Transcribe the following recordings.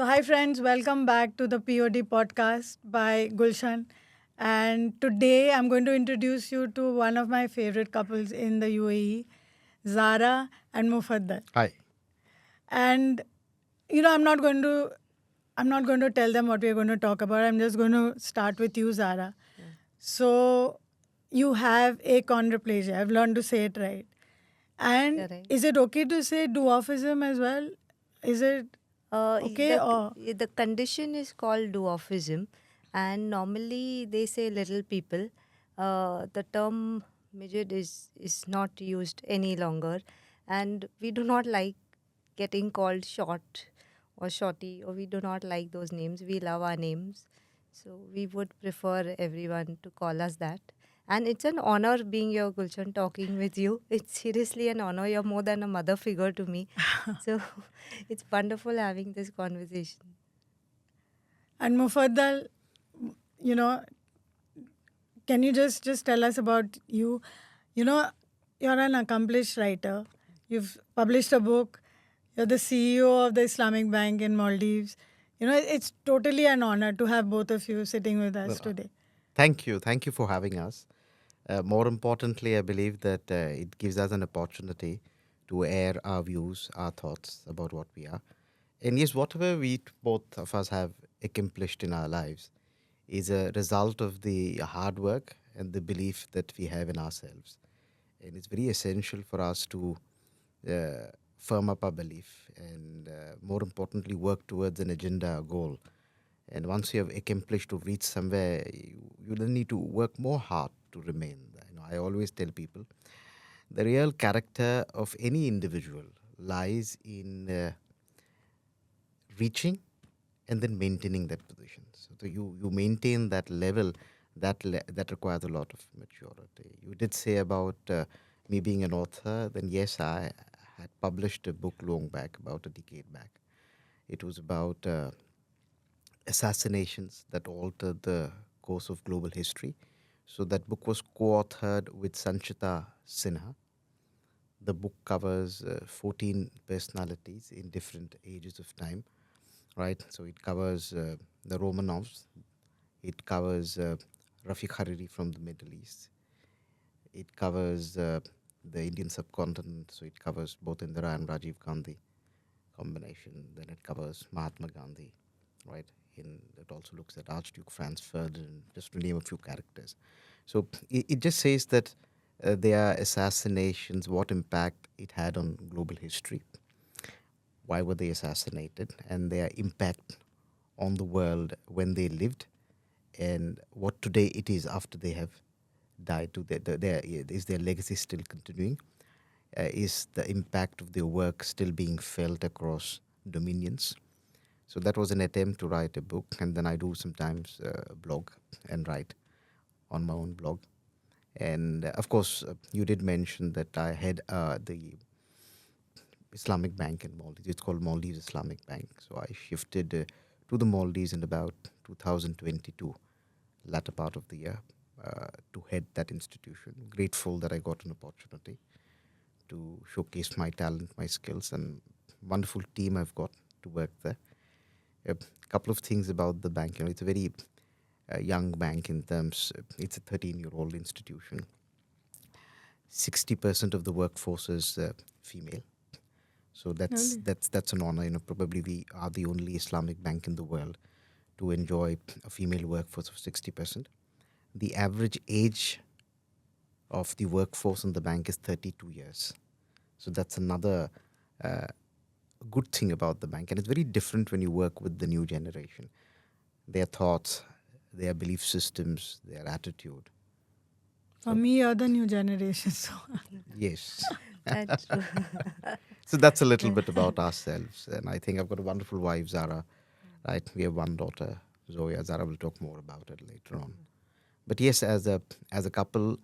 So, hi friends, welcome back to the POD podcast by Gulshan. And today I'm going to introduce you to one of my favorite couples in the UAE, Zara and Mufaddal. Hi. And I'm not going to tell them what we're going to talk about. I'm just going to start with you, Zara. So, you have achondroplasia. I've learned to say it right. And Correct. is it okay to say dwarfism as well? Is it okay or The condition is called dwarfism, and normally they say little people. The term midget is not used any longer, and we do not like getting called short or shorty, or we do not like those names. We love our names, so we would prefer everyone to call us that. And it's an honor being your Gulshan, talking with you. It's seriously an honor. You're more than a mother figure to me. So it's wonderful having this conversation. and Mufaddal, you know, can you just tell us about you? You know, you're an accomplished writer. You've published a book. You're the CEO of the Islamic Bank in Maldives. It's totally an honor to have both of you sitting with us Well, today. thank you. Thank you for having us. More importantly, I believe that it gives us an opportunity to air our views, our thoughts about what we are. And yes, whatever both of us have accomplished in our lives is a result of the hard work and the belief that we have in ourselves. And it's very essential for us to uh, firm up our belief and, more importantly, work towards an agenda, a goal. And once you have accomplished or reached somewhere, you then need to work more hard to remain there. I always tell people the real character of any individual lies in reaching and then maintaining that position. So you maintain that level, that requires a lot of maturity. You did say about me being an author. Then yes, I had published a book long back, about a decade back. It was about assassinations that altered the course of global history. So that book was co-authored with Sanchita Sinha. The book covers 14 personalities in different ages of time, right? So it covers the Romanovs, it covers Rafiq Hariri from the Middle East, it covers the Indian subcontinent, so it covers both Indira and Rajiv Gandhi combination. Then it covers Mahatma Gandhi, right? It also looks at Archduke Franz Ferdinand, just to name a few characters. So it just says that their assassinations, what impact it had on global history, why were they assassinated, and their impact on the world when they lived, and what today it is after they have died. Is their legacy still continuing? Is the impact of their work still being felt across dominions? So that was an attempt to write a book, and then I do sometimes blog and write on my own blog. And of course, you did mention that I had the Islamic Bank in Maldives. It's called Maldives Islamic Bank. So I shifted to the Maldives in about 2022, latter part of the year, to head that institution. Grateful that I got an opportunity to showcase my talent, my skills, and wonderful team I've got to work there. A couple of things about the bank. It's a very young bank in terms. It's a 13-year-old institution. 60% of the workforce is female. So that's Really? that's that's an honor. Probably we are the only Islamic bank in the world to enjoy a female workforce of 60%. The average age of the workforce in the bank is 32 years. So that's another uh, good thing about the bank. And it's very different when you work with the new generation. Their thoughts, their belief systems, their attitude. For So, me, you're the new generation. So, yes. That's true. So that's a little bit about ourselves. And I think I've got a wonderful wife, Zara, right? We have one daughter, Zoya. Zara will talk more about it later on. But yes, as a couple,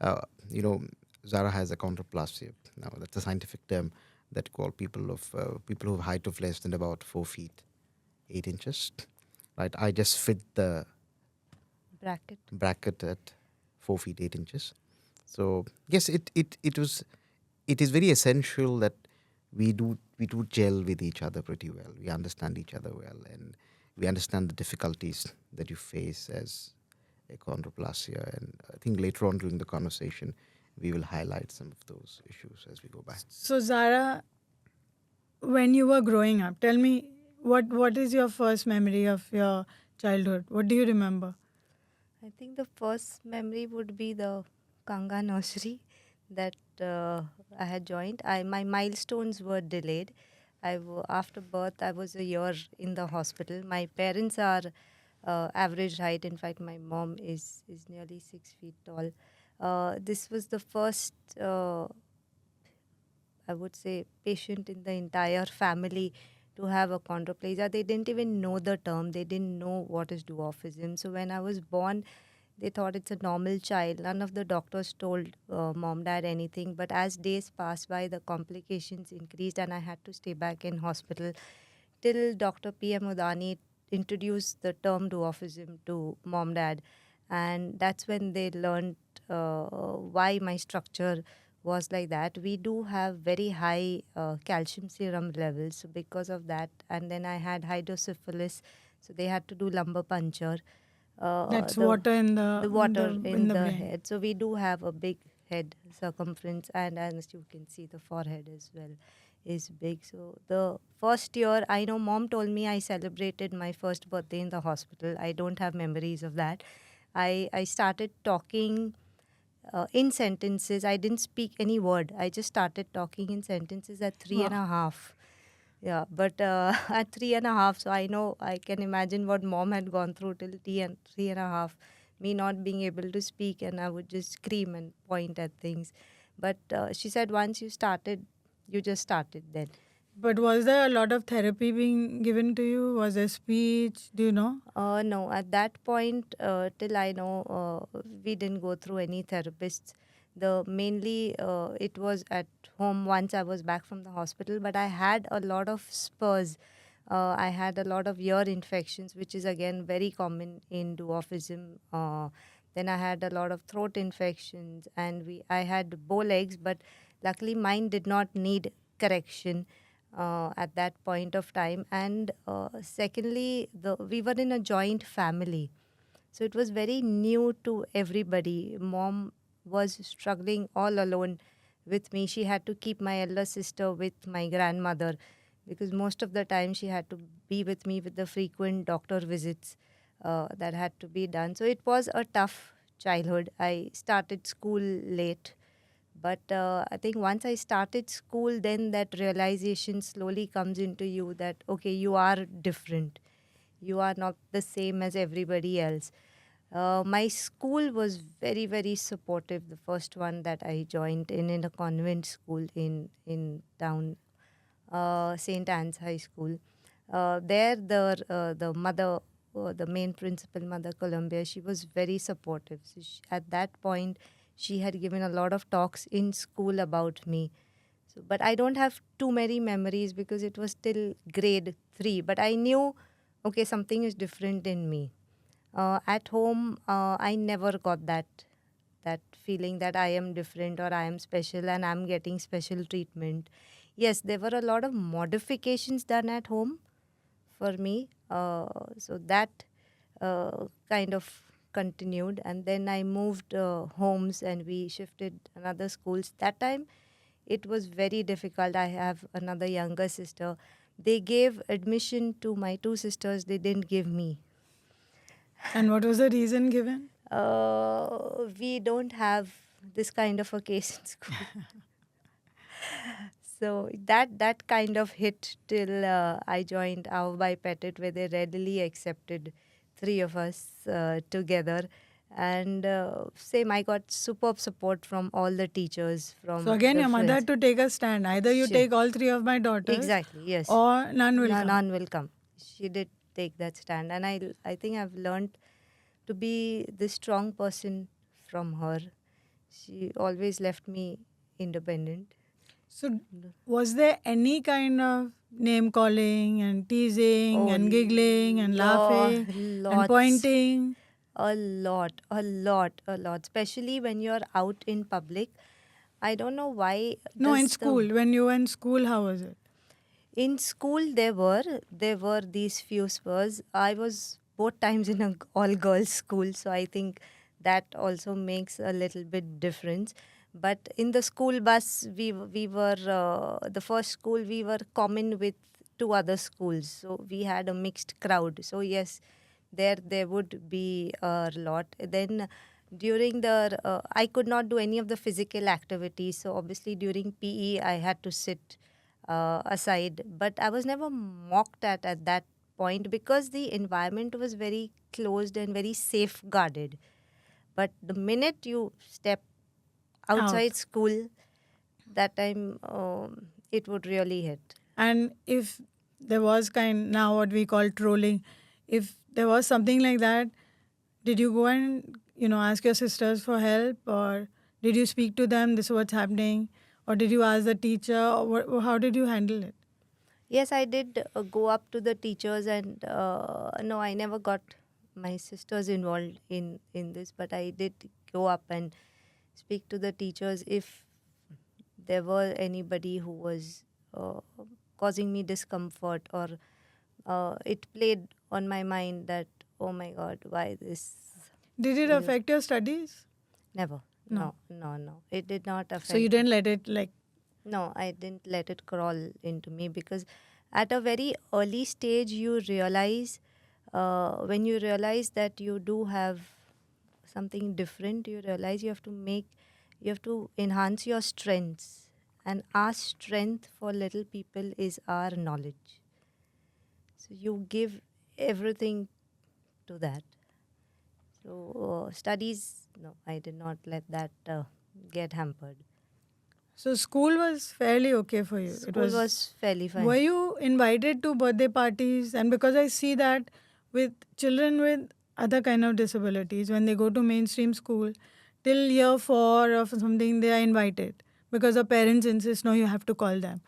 uh, you know, Zara has a achondroplasia. Now that's a scientific term that call people who have height of less than about 4 feet 8 inches. Right, I just fit the Bracket. bracket at 4 feet 8 inches. So yes, it is very essential that we do gel with each other pretty well. We understand each other well, and we understand the difficulties that you face as achondroplasia. And I think later on during the conversation, we will highlight some of those issues as we go by. So, Zahra, when you were growing up, tell me what is your first memory of your childhood? What do you remember? I think the first memory would be the Kanga nursery that I had joined. My milestones were delayed. After birth, I was a year in the hospital. My parents are average height. In fact, my mom is nearly 6 feet tall. This was the first, I would say, patient in the entire family to have achondroplasia. They didn't even know the term. They didn't know what is dwarfism. So when I was born, they thought it's a normal child. None of the doctors told mom, dad anything. But as days passed by, the complications increased, and I had to stay back in hospital till Dr. P.M. Udani introduced the term dwarfism to mom, dad. And that's when they learned why my structure was like that. We do have very high calcium serum levels. So because of that, and then I had hydrocephalus, so they had to do lumbar puncture. That's The water in the water in the brain. head. So we do have a big head circumference, and as you can see, the forehead as well is big. So the first year, I know mom told me I celebrated my first birthday in the hospital. I don't have memories of that. I started talking in sentences. I didn't speak any word. I just started talking in sentences at three and Wow. a half. Yeah, but at 3.5, so I know I can imagine what mom had gone through till 3.5, me not being able to speak, and I would just scream and point at things. But she said once you started, you just started then. But was there a lot of therapy being given to you? Was there speech? Do you know? No, at that point, till I know, we didn't go through any therapists. The mainly it was at home once I was back from the hospital, but I had a lot of spurs. I had a lot of ear infections, which is again very common in dwarfism. Then I had a lot of throat infections, and I had bow legs, but luckily mine did not need correction at that point of time. And secondly, we were in a joint family, so it was very new to everybody. Mom was struggling all alone with me. She had to keep my elder sister with my grandmother because most of the time she had to be with me with the frequent doctor visits that had to be done. So it was a tough childhood. I started school late, but I think once I started school, then that realization slowly comes into you that, okay, you are different. You are not the same as everybody else. My school was very, very supportive. The first one that I joined in a convent school in town, St. Anne's High School. There, the mother, the main principal, Mother Columbia, she was very supportive. So at that point, she had given a lot of talks in school about me. So, but I don't have too many memories because it was still grade 3. But I knew, okay, something is different in me. At home, I never got that feeling that I am different or I am special and I'm getting special treatment. Yes, there were a lot of modifications done at home for me. So that kind of continued. And then I moved homes and we shifted another schools. That time it was very difficult. I have another younger sister. They gave admission to my two sisters. They didn't give me. And what was the reason given? We don't have this kind of a case in school. So that kind of hit till I joined Our by Petit, where they readily accepted three of us together. And same, I got superb support from all the teachers, from So again, the your mother friends. had to take a stand. Either you She- take all three of my daughters, Exactly, yes. or none will come. None will come. She did take that stand, and I think I've learned to be this strong person from her. She always left me independent. So was there any kind of name calling and teasing and giggling and laughing and Lots. pointing? A lot. Especially when you're out in public. I don't know why. No, in does the- school. When you were in school, how was it? In school, there were these few spurs. I was both times in a all girls school, so I think that also makes a little bit difference. But in the school bus, we were the first school we were common with two other schools, so we had a mixed crowd. So yes, there would be a lot. Then during the I could not do any of the physical activities, so obviously during PE I had to sit aside. But I was never mocked at that point because the environment was very closed and very safeguarded. But the minute you step outside school, that time it would really hit. And if there was now what we call trolling, if there was something like that, did you go and ask your sisters for help, or did you speak to them? This is what's happening, or did you ask the teacher? Or how did you handle it? Yes, I did go up to the teachers, and no, I never got my sisters involved in this, but I did go up and speak to the teachers if there were anybody who was causing me discomfort, or it played on my mind that, oh my God, why this? Did it affect your studies? Never. No. No. It did not affect. So you didn't let it No, I didn't let it crawl into me, because at a very early stage you realize, when you realize that you do have something different, you realize you have to enhance your strengths, and our strength for little people is our knowledge. So you give everything to that. So studies, no, I did not let that get hampered. So school was fairly okay for you. School was fairly fine. Were you invited to birthday parties? And because I see that with children with other kind of disabilities, when they go to mainstream school, till year 4 or something, they are invited because the parents insist, no, you have to call them.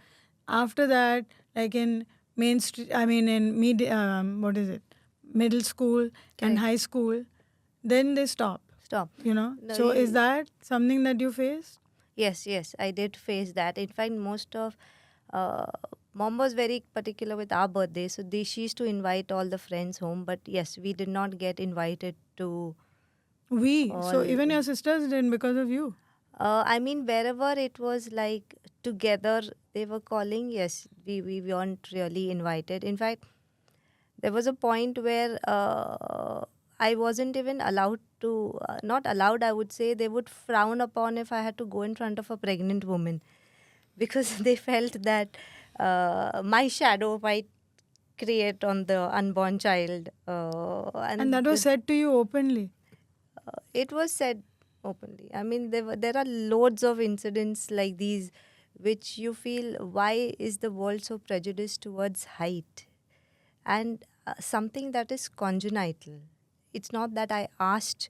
After that, like in what is it? Middle school and Correct. high school, then they stop. Stop. No, So is that something that you faced? Yes, I did face that. In fact, most of mom was very particular with our birthday, so she used to invite all the friends home. But yes, we did not get invited to. So even your sisters didn't because of you. I mean, wherever it was like together, they were calling. Yes, we weren't really invited. In fact, there was a point where I wasn't even allowed to, not allowed, I would say. They would frown upon if I had to go in front of a pregnant woman, because they felt that my shadow might create on the unborn child. And that was said to you openly. It was said openly. I mean, there are loads of incidents like these which you feel, why is the world so prejudiced towards height? And something that is congenital. It's not that I asked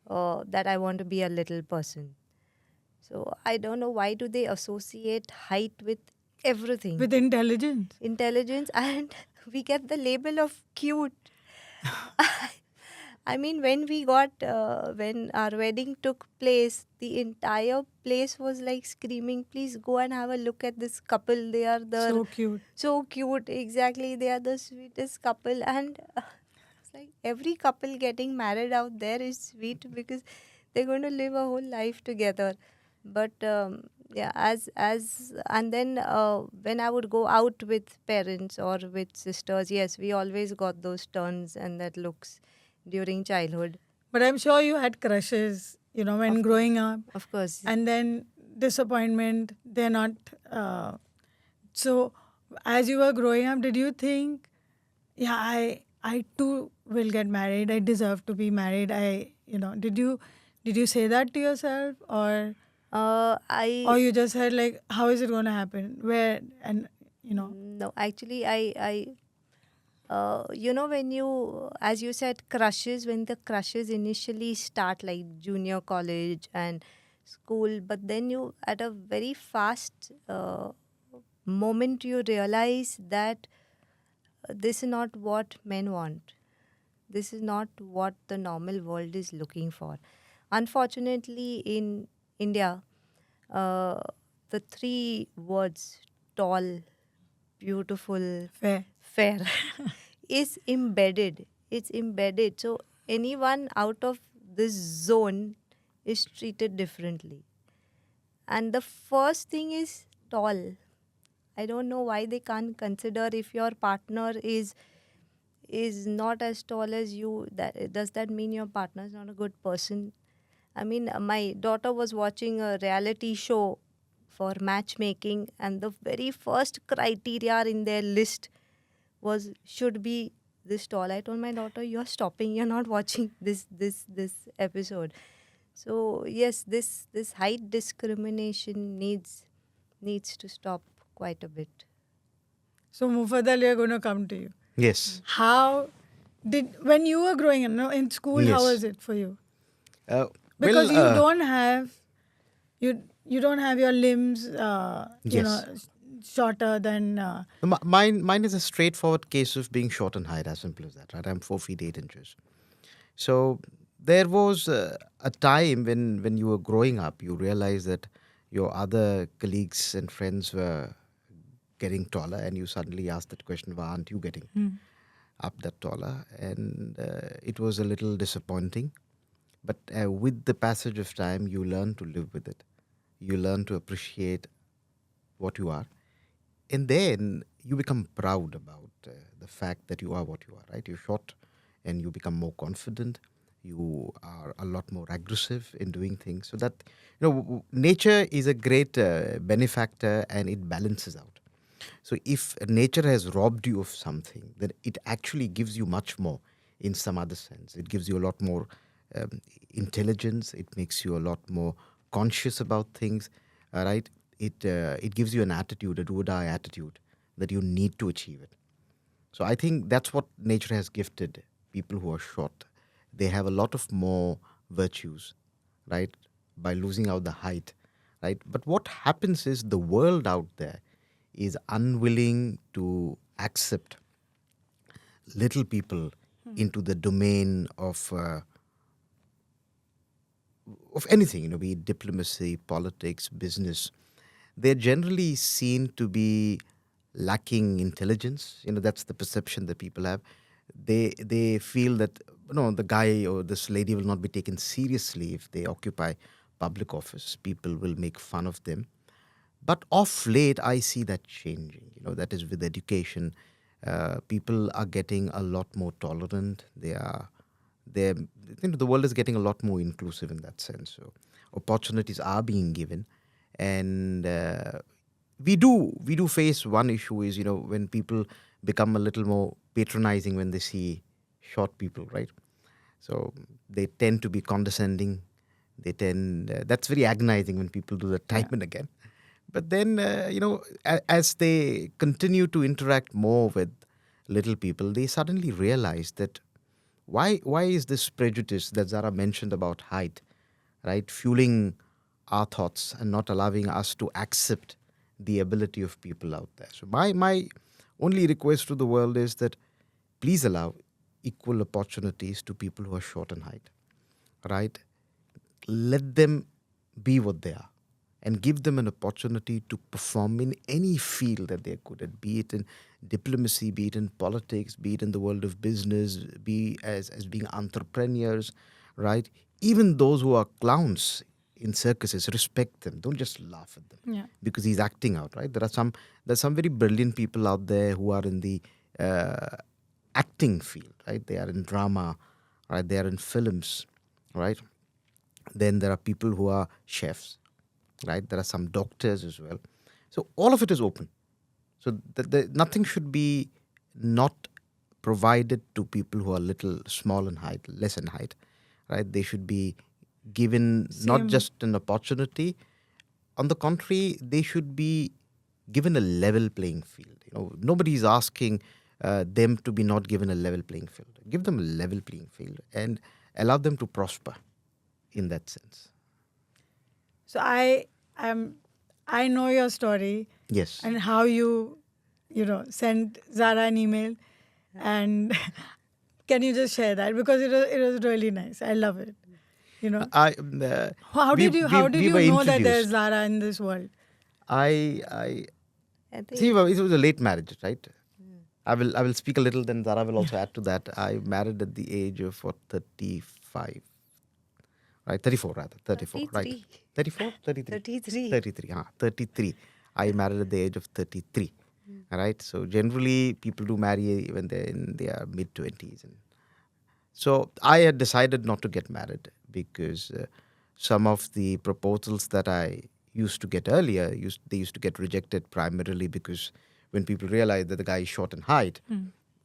that I want to be a little person. So I don't know, why do they associate height with everything? With intelligence. Intelligence, and we get the label of cute. I mean, when when our wedding took place, the entire place was like screaming, please go and have a look at this couple. They are So cute. So cute, exactly. They are the sweetest couple. And it's like every couple getting married out there is sweet because they're going to live a whole life together. But yeah, and then when I would go out with parents or with sisters, yes, we always got those turns and that looks during childhood. But I'm sure you had crushes, when growing up. Of course. And then disappointment, they're not. So as you were growing up, did you think, yeah, I too will get married. I deserve to be married. Did you say that to yourself, or you just said like, how is it going to happen? Where and No, actually, I when you, as you said, crushes, when the crushes initially start like junior college and school, but then you, at a very fast moment, you realize that this is not what men want. This is not what the normal world is looking for. Unfortunately, in India, uh, the three words tall, beautiful, Fair. fair is embedded. It's embedded. So anyone out of this zone is treated differently. And the first thing is tall. I don't know why they can't consider if your partner is not as tall as you. That does that mean your partner is not a good person? I mean, my daughter was watching a reality show for matchmaking, and the very first criteria in their list was should be this tall. I told my daughter, "You're stopping. You're not watching this episode." So yes, this height discrimination needs to stop quite a bit. So Mufaddal, we are going to come to you. Yes. How did, when you were growing up, no, in school, how Yes. was it for you? Uh, Because well, you don't have you don't have your limbs, you Yes. know, shorter than. Mine is a straightforward case of being short in height, as simple as that, right? I'm 4 feet 8 inches. So there was a time when you were growing up, you realized that your other colleagues and friends were getting taller, and you suddenly asked that question, why aren't you getting up that taller? And it was a little disappointing. But with the passage of time, you learn to live with it. You learn to appreciate what you are. And then you become proud about the fact that you are what you are, right? You're short and you become more confident. You are a lot more aggressive in doing things. So that, nature is a great benefactor, and it balances out. So if nature has robbed you of something, then it actually gives you much more in some other sense. It gives you a lot more um, intelligence. It makes you a lot more conscious about things, right? It gives you an attitude, a do or die attitude, that you need to achieve it. So I think that's what nature has gifted people who are short. They have a lot of more virtues, right? By losing out the height, right? But what happens is the world out there is unwilling to accept little people into the domain of anything, be it diplomacy, politics, business. They're generally seen to be lacking intelligence. That's the perception that people have. They feel that the guy or this lady will not be taken seriously if they occupy public office. People will make fun of them. But of late, I see that changing. That is with education. People are getting a lot more tolerant. They're, the world is getting a lot more inclusive in that sense. So opportunities are being given, and we do face one issue is when people become a little more patronizing when they see short people, right? So they tend to be condescending. They tend that's very agonizing when people do that time and again. But then as they continue to interact more with little people, they suddenly realize that why is this prejudice that Zara mentioned about height, right, fueling our thoughts and not allowing us to accept the ability of people out there. So my only request to the world is that please allow equal opportunities to people who are short in height, right? Let them be what they are and give them an opportunity to perform in any field that they're good at, be it in diplomacy, be it in politics, be it in the world of business, be as being entrepreneurs, right? Even those who are clowns in circuses, respect them. Don't just laugh at them Yeah. because he's acting out, right? There's some very brilliant people out there who are in the acting field, right? They are in drama, right? They are in films, right? Then there are people who are chefs, right? There are some doctors as well. So all of it is open. So nothing should be not provided to people who are little small in height, less in height, right? They should be given not Same. just an opportunity. On the contrary, they should be given a level playing field. Nobody is asking them to be not given a level playing field. Give them a level playing field and allow them to prosper in that sense. So I know your story Yes. and how you sent Zara an email, and can you just share that, because it was really nice. I love it. You know, I how we did you we were know that there's introduced. Zahra in this world? I I see. think. Well, it was a late marriage, right? Mm. I will speak a little. Then Zara will also add to that. I married at the age of what, 35, right? 34 rather. 34, right? 33. 34, 33, 33. 33. 33. I married at the age of 33. Mm. Right. So generally, people do marry when they're in their mid 20s, and so I had decided not to get married because some of the proposals that I used to get earlier, they used to get rejected primarily because when people realize that the guy is short in height,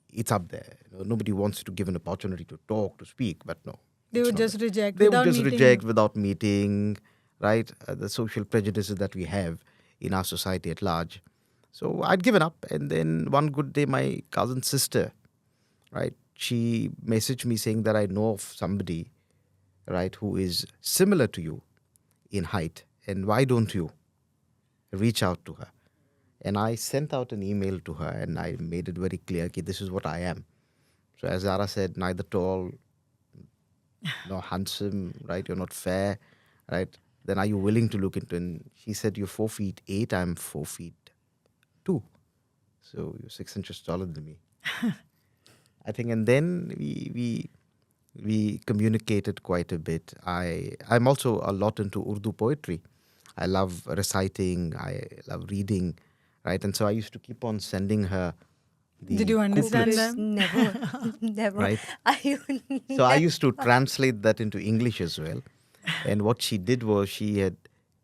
it's up there. Nobody wants to give an opportunity to talk, to speak, but no. They It's would not just there. reject They would without just meeting reject you. without meeting, right? The social prejudices that we have in our society at large. So I'd given up. And then one good day, my cousin's sister, right, she messaged me saying that I know of somebody, right, who is similar to you in height. And why don't you reach out to her? And I sent out an email to her and I made it very clear, okay, this is what I am. So as Zara said, neither tall nor handsome, right? You're not fair, right? Then are you willing to look into? And she said, you're 4'8". I'm 4'2". So you're 6 inches taller than me. I think, and then we communicated quite a bit. I'm also a lot into Urdu poetry. I love reciting. I love reading, right? And so I used to keep on sending her Did the you understand couplets, Couplets, them? never. Never. right? I So I never. used to translate that into English as well. And what she did was she had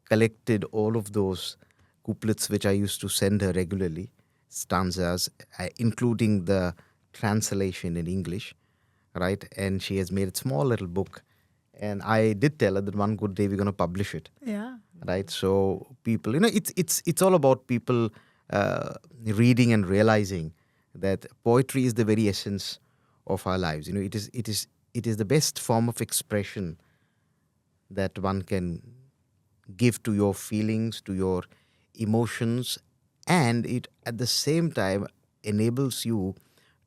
collected all of those couplets which I used to send her regularly, stanzas, including the translation in English, right? And she has made a small little book. And I did tell her that one good day we're going to publish it, Yeah. right? So people, it's all about people reading and realizing that poetry is the very essence of our lives. It is the best form of expression that one can give to your feelings, to your emotions, and it at the same time enables you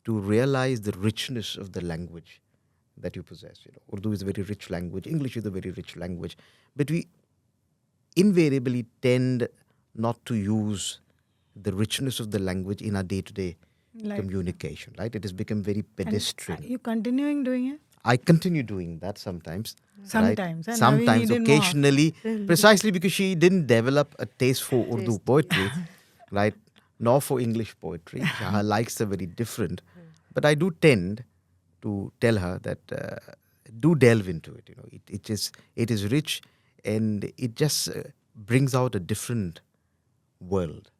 to realize the richness of the language that you possess. Urdu is a very rich language, English is a very rich language, but we invariably tend not to use the richness of the language in our day-to-day Like, communication, right? It has become very and are pedestrian. you continuing doing it? I continue doing that sometimes, right? Sometimes. And now we Sometimes, need it more. occasionally, precisely because she didn't develop a taste for Urdu Taste. poetry, right? Nor for English poetry. Her likes are very different. But I do tend to tell her that do delve into it. It is rich, and it just brings out a different world.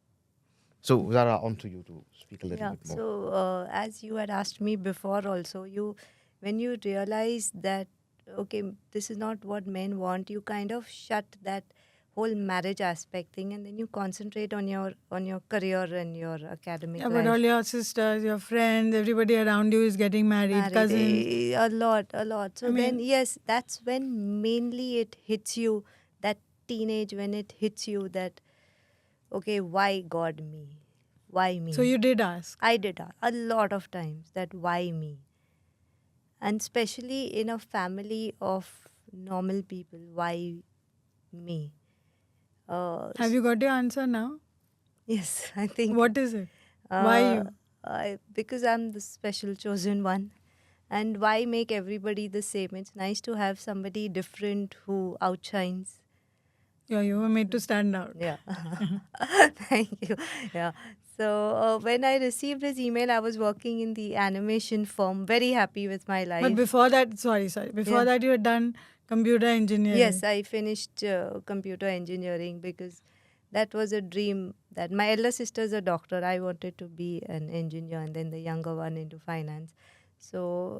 So Zara, on to you to speak a little Yeah. bit more. So, as you had asked me before, also, when you realize that, okay, this is not what men want, you kind of shut that whole marriage aspect thing, and then you concentrate on your career and your academic Yeah, but all life. your sisters, your friends, everybody around you is getting married, cousins. A lot, a lot. So I then, mean- yes, that's when mainly it hits you, that teenage, when it hits you that, okay, why God me? Why me? So you did ask. I did a lot of times that why me? And especially in a family of normal people, why me? Have you got your answer now? Yes, I think. What is it? Why you? Because I'm the special chosen one. And why make everybody the same? It's nice to have somebody different who outshines. Yeah, you were made to stand out. Yeah. Thank you. Yeah. So when I received his email, I was working in the animation firm, very happy with my life. But before that, sorry. Before Yeah. that, you had done computer engineering. Yes, I finished computer engineering because that was a dream that my elder sister is a doctor. I wanted to be an engineer, and then the younger one into finance. So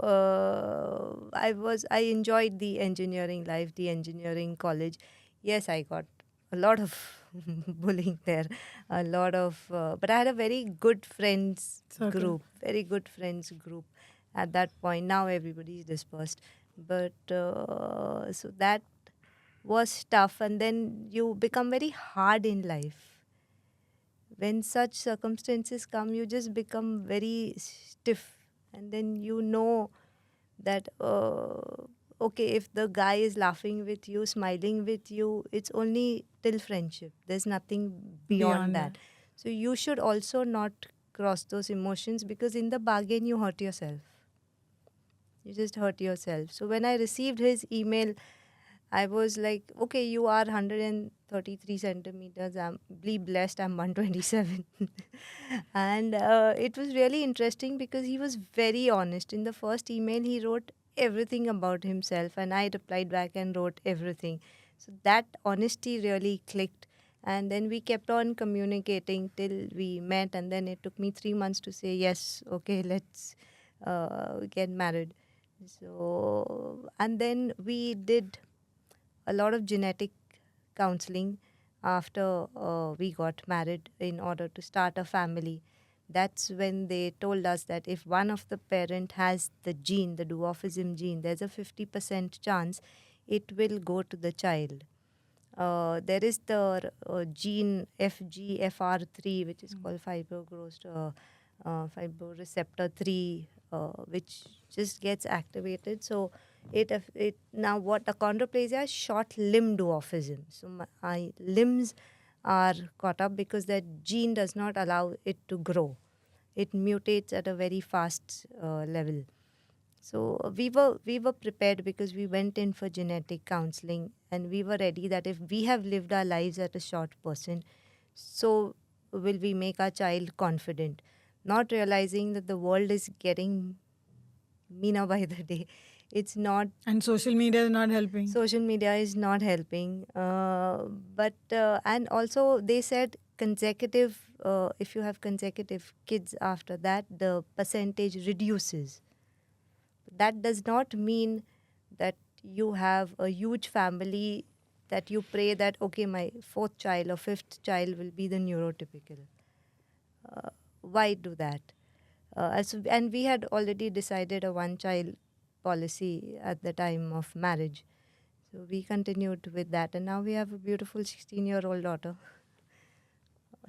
I enjoyed the engineering life, the engineering college. Yes, I got a lot of bullying there, a lot of, but I had a very good friends Circle. group, very good friends group at that point. Now everybody is dispersed, but so that was tough, and then you become very hard in life. When such circumstances come, you just become very stiff, and then you know that okay, if the guy is laughing with you, smiling with you, it's only till friendship. There's nothing beyond that. So you should also not cross those emotions, because in the bargain you hurt yourself. You just hurt yourself. So when I received his email, I was like, okay, you are 133 centimeters. I'm blessed. I'm 127. And it was really interesting because he was very honest. In the first email, he wrote everything about himself, and I replied back and wrote everything. So that honesty really clicked. And then we kept on communicating till we met. And then it took me 3 months to say, yes, okay, let's get married. So, and then we did a lot of genetic counseling after we got married in order to start a family. That's when they told us that if one of the parent has the gene, the dwarfism gene, there's a 50% chance it will go to the child. There is the gene FGFR3, which is called fibroreceptor 3, which just gets activated. So it now what achondroplasia is short limb dwarfism. So my limbs are caught up because that gene does not allow it to grow. It mutates at a very fast level. So we were prepared because we went in for genetic counseling, and we were ready that if we have lived our lives at a short person, so will we make our child confident, not realizing that the world is getting meaner by the day. It's not. And social media is not helping. Social media is not helping. And also they said consecutive, if you have consecutive kids after that, the percentage reduces. That does not mean that you have a huge family that you pray that, okay, my fourth child or fifth child will be the neurotypical. Why do that? And we had already decided a one-child policy at the time of marriage. So we continued with that. And now we have a beautiful 16-year-old daughter.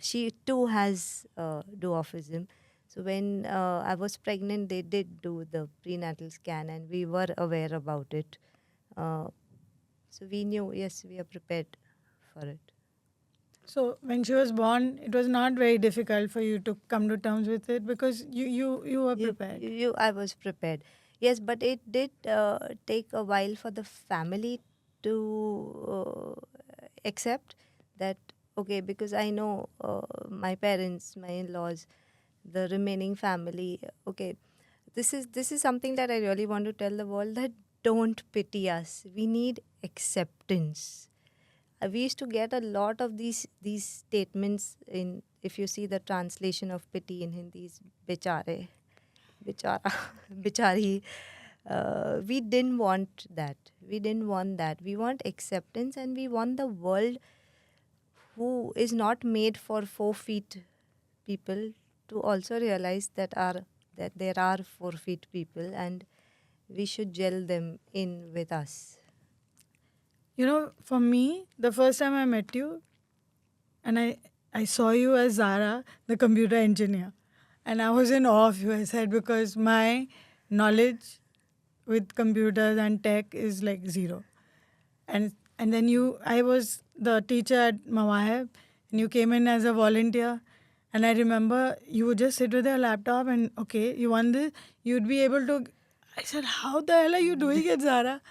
She too has dwarfism. So when I was pregnant, they did do the prenatal scan, and we were aware about it. So we knew, yes, we are prepared for it. So when she was born, it was not very difficult for you to come to terms with it because you were prepared. I was prepared. Yes, but it did take a while for the family to accept that, okay, because I know my parents, my in-laws, the remaining family, okay, this is something that I really want to tell the world, that don't pity us. We need acceptance. We used to get a lot of these statements in, if you see the translation of pity in Hindi, is bichare, bichara, bichari. We didn't want that. We didn't want that. We want acceptance, and we want the world who is not made for 4 feet people to also realize that there are 4 feet people, and we should gel them in with us. You know, for me, the first time I met you, and I saw you as Zahra, the computer engineer, and I was in awe of you, I said, because my knowledge with computers and tech is like zero. And then I was the teacher at Mawahib, and you came in as a volunteer. And I remember you would just sit with your laptop and, okay, you want this, you'd be able to. I said, how the hell are you doing it, Zahra?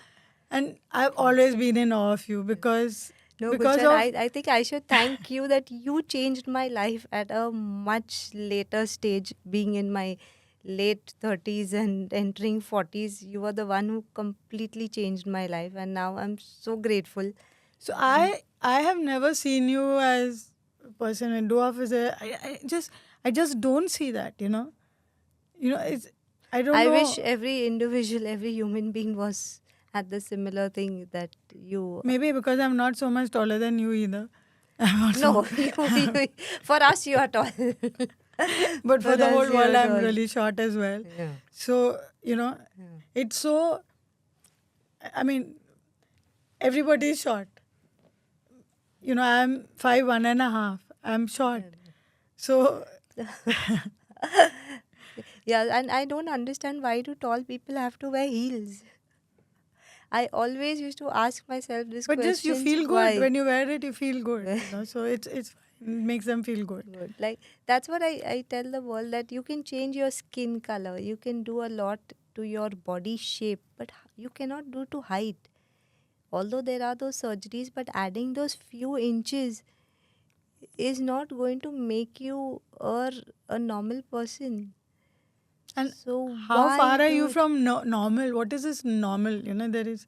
And I've always been in awe of you because Gulshan, I think I should thank you that you changed my life at a much later stage, being in my late 30s and entering 40s. You were the one who completely changed my life, and now I'm so grateful. So I have never seen you as a person with dwarfism. I just don't see that, you know. I don't know. I wish every individual, every human being was at the similar thing that you. Maybe because I'm not so much taller than you either. No, for us you are tall. But for the whole world, I'm really short as well. Yeah. So, it's so. I mean, everybody is short. I'm 5'1.5". I'm short. So. Yeah, and I don't understand, why do tall people have to wear heels? I always used to ask myself this But question. just you feel good Why? when you wear it. You feel good, So it's fine. It makes them feel good. Good. Like that's what I tell the world, that you can change your skin color, you can do a lot to your body shape, but you cannot do to height. Although there are those surgeries, but adding those few inches is not going to make you a normal person. And So how far why are do you it? from normal? What is this normal? There is,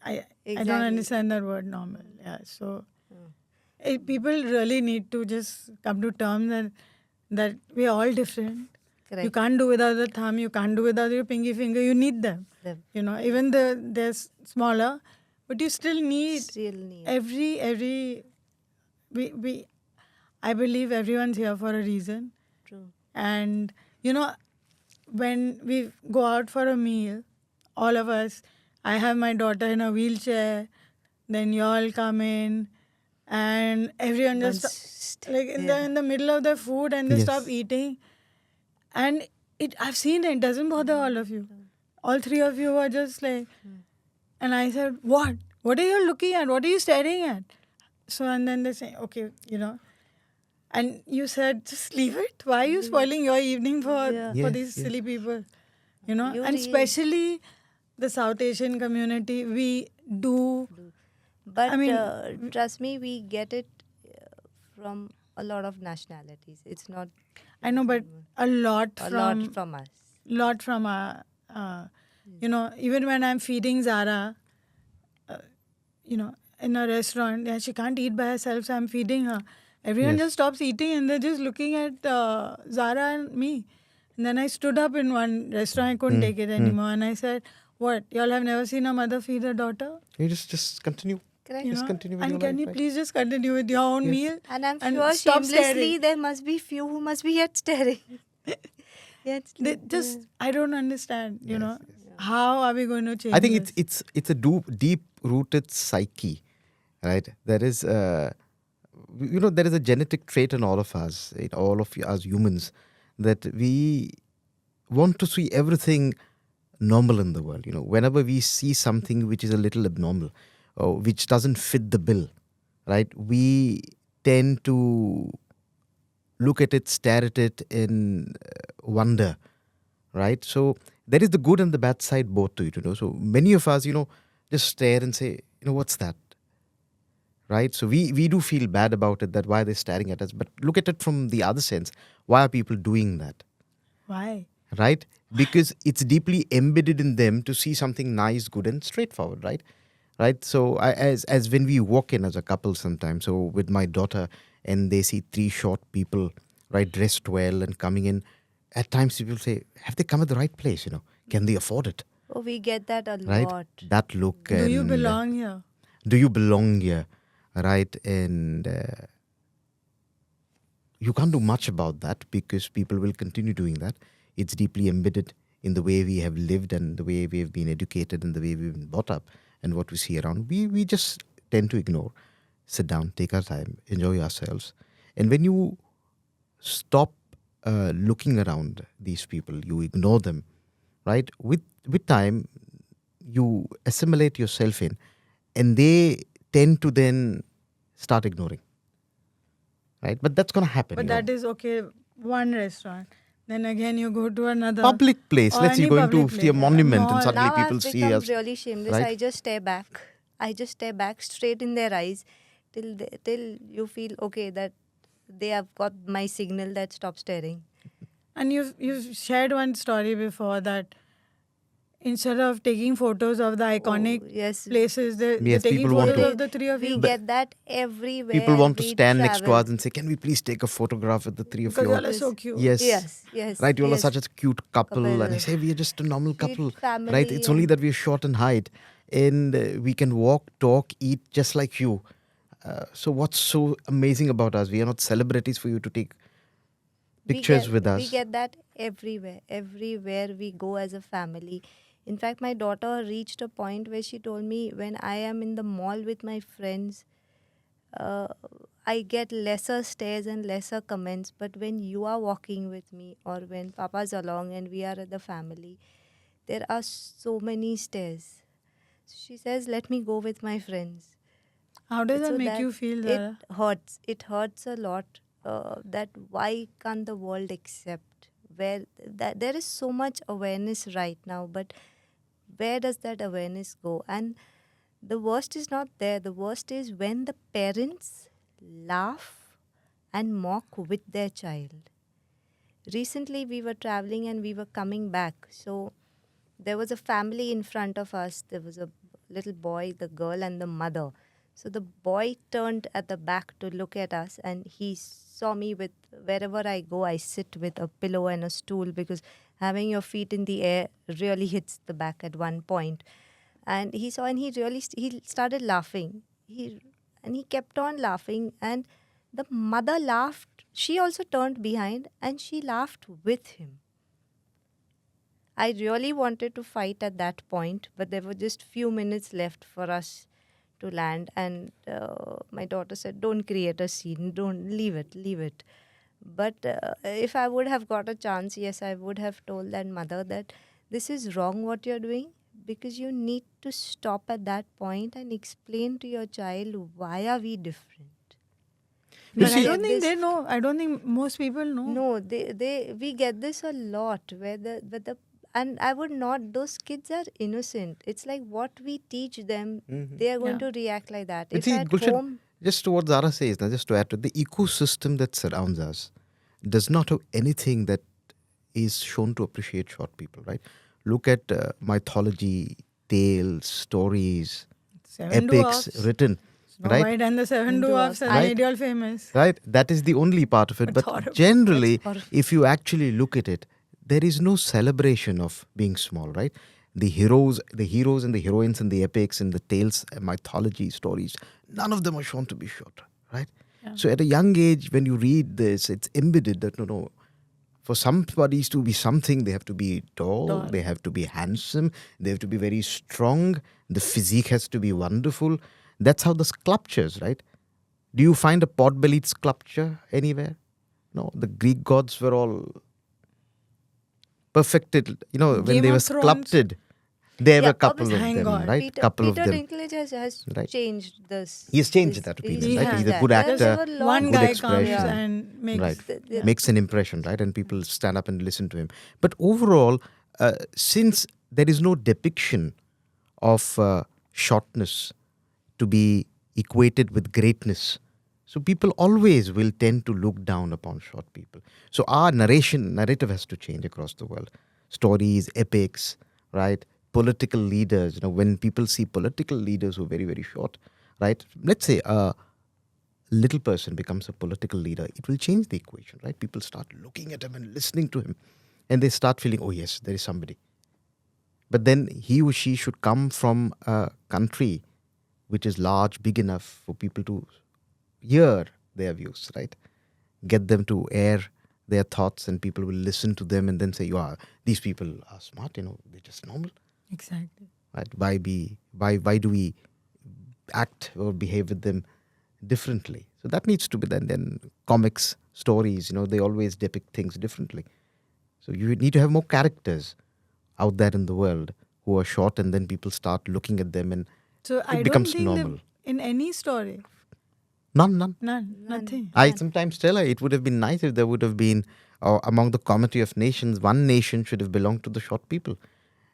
I don't Exactly. understand that word normal. Yeah, so Mm. people really need to just come to terms that we're all different. You Correct. can't do without the thumb. You can't do without your pinky finger. You need them. The Even they're smaller, but you still need still need. every we I believe everyone's here for a reason. True. And when we go out for a meal, all of us, I have my daughter in a wheelchair, then you all come in, and everyone just like in the middle of the food, and they stop Yes. eating. And I've seen it doesn't bother all of you. All three of you were just like, and I said, what? What are you looking at? What are you staring at? So, and then they say, okay, and you said, just leave it. Why are you spoiling your evening for Yeah. for Yes, these yes. silly people? You And really especially the South Asian community, we do. do. But I mean, trust me, we get it from a lot of nationalities. It's not I know, but a lot a from lot from us. even when I'm feeding Zahra, in a restaurant, yeah, she can't eat by herself, so I'm feeding her. Everyone Yes. just stops eating and they're just looking at Zara and me. And then I stood up in one restaurant, I couldn't take it anymore, and I said, "What? Y'all have never seen a mother feed her daughter? You just continue. Correct. Just continue with And your can life, you right? please just continue with your own Yes. meal And I'm and sure stop shamelessly staring?" there must be few who must be yet staring. Yet They just, I don't understand. Yes, How are we going to change I think this? it's a deep rooted psyche, right? There is there is a genetic trait in all of us, in all of us humans, that we want to see everything normal in the world. Whenever we see something which is a little abnormal or which doesn't fit the bill, right? We tend to look at it, stare at it in wonder, right? So there is the good and the bad side both to it. So many of us, just stare and say, what's that, right? So we do feel bad about it, that why they're staring at us. But look at it from the other sense. Why are people doing that, Why? right? Because it's deeply embedded in them to see something nice, good, and straightforward, right? Right. So as when we walk in as a couple sometimes, so with my daughter, and they see three short people, right, dressed well and coming in, at times people say, have they come at the right place? Can they afford it? Oh, we get that a Right. lot. That look. Do you And belong here? do you belong here? Right. And you can't do much about that because people will continue doing that. It's deeply embedded in the way we have lived and the way we have been educated and the way we've been brought up and what we see around. We just tend to ignore, sit down, take our time, enjoy ourselves. And when you stop looking around these people, you ignore them, right? With time, you assimilate yourself in, and they tend to then start ignoring, right? But that's going to happen. But that is okay, one restaurant. Then again, you go to another Public place. or Let's say any you're going public to see a place, monument and mall. suddenly Now people I've see become us, really shameless. right? I just stare back. I just stare back straight in their eyes till you feel okay that they have got my signal that stop staring. And you've shared one story before that instead of taking photos of the iconic yes. places, they're Yes, taking people want photos to. of the three of We you get that everywhere. People want to we stand next to travel. us and say, "Can we please take a photograph with the three of because you you all?" all are so cute. Yes. Yes. Right, you all are yes. such a cute couple. And I Couple. say, we are just a normal Sweet couple. family Right? It's only and- that we are short in height and we can walk, talk, eat just like you. So what's so amazing about us? We are not celebrities for you to take pictures with us. We get that everywhere we go as a family. In fact, my daughter reached a point where she told me, when I am in the mall with my friends, uh, I get lesser stares and lesser comments. But when you are walking with me or when Papa's along and we are at the family, there are so many stares. She says, let me go with my friends. How does that So make you feel, Zahra? It hurts. It hurts a lot. That why can't the world accept where that there is so much awareness right now, but where does that awareness go? And the worst is not there. The worst is when the parents laugh and mock with their child. Recently, we were traveling and we were coming back. So there was a family in front of us. There was a little boy, the girl, and the mother. So the boy turned at the back to look at us, and he saw me with wherever I go, I sit with a pillow and a stool because having your feet in the air really hits the back at one point. And he saw, and he really he started laughing. He kept on laughing, and the mother laughed. She also turned behind and she laughed with him. I really wanted to fight at that point, but there were just few minutes left for us to land, and my daughter said, "Don't create a scene. Don't leave it." But if I would have got a chance, yes, I would have told that mother that this is wrong what you're doing, because you need to stop at that point and explain to your child why are we different. But I see- don't think they know. I don't think most people know. No, we get this a lot where the and I would not. Those kids are innocent. It's like what we teach them, they are going Yeah. to react like that. But If see, at Gulshan, home, just to what Zara says, now just to add to it, the ecosystem that surrounds us does not have anything that is shown to appreciate short people, right? Look at mythology, tales, stories, Seven epics dwarfs. written, Snow right? White and the Seven Dwarfs has Right. made you all famous. Right? That is the only part of it. It's But horrible. generally, It's horrible. if you actually look at it, there is no celebration of being small, right? The heroes and the heroines and the epics and the tales and mythology stories, none of them are shown to be short, right? So at a young age, when you read this, it's embedded that no, for somebody to be something, they have to be tall, they have to be handsome, they have to be very strong, the physique has to be wonderful. That's how the sculptures, right? Do you find a pot-bellied sculpture anywhere? No, the Greek gods were all perfected. You know, when Game they of were Thrones. sculpted, there were Yeah, a couple obviously. of Thank them, God. right? Peter, Couple Peter of them. Dinklage has Right. changed this. He has changed this- that he's opinion, right? has. He's a that. good There actor, were long- One good guy expression. comes and makes Right. Yeah. Makes an impression, right? And people stand up and listen to him. But overall, since there is no depiction of shortness to be equated with greatness, so people always will tend to look down upon short people. So our narrative has to change across the world. Stories, epics, right? Political leaders. You know, when people see political leaders who are very, very short, right? Let's say a little person becomes a political leader, it will change the equation, right? People start looking at him and listening to him, and they start feeling, oh yes, there is somebody. But then he or she should come from a country which is large, big enough for people to hear their views, right? Get them to air their thoughts, and people will listen to them and then say, "Yeah, these people are smart. You know, they're just normal, Exactly. right? Why do we act or behave with them differently?" So that needs to be done. Then comics, stories, you know, they always depict things differently. So you need to have more characters out there in the world who are short, and then people start looking at them, and So I it don't becomes think normal. in any story, None. nothing. I sometimes tell her it would have been nice if there would have been, among the comity of nations, one nation should have belonged to the short people.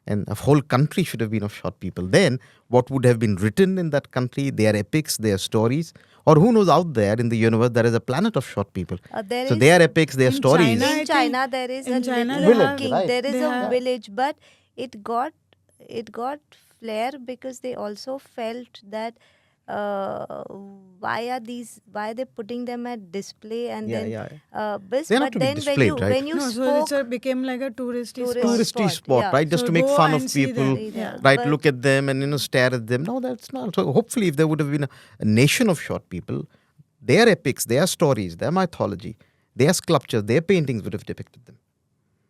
And a whole country should have been of short people. Then what would have been written in that country, their epics, their stories, or who knows, out there in the universe, there is a planet of short people. There So is- their epics, their in stories. China, I in think China there is in a China little they have- king. Right. There is they a have- village, but it got flair because they also felt that why are they putting them at display and Yeah, then yeah. this, They're not but to be then displayed, right? when you No, so spoke it became like a touristy Tourist- spot. Touristy spot, yeah. right? Just So to make go fun and of see people, them. Yeah. right? But- Look at them and, you know, stare at them. No, that's not. So hopefully, if there would have been a nation of short people, their epics, their stories, their mythology, their sculptures, their paintings would have depicted them.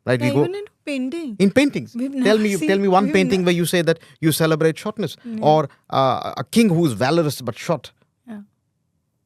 Right? Yeah, we go even in painting. in paintings. We've Tell never me seen- one we've painting ne- where you say that you celebrate shortness, or a king who is valorous but short. Yeah.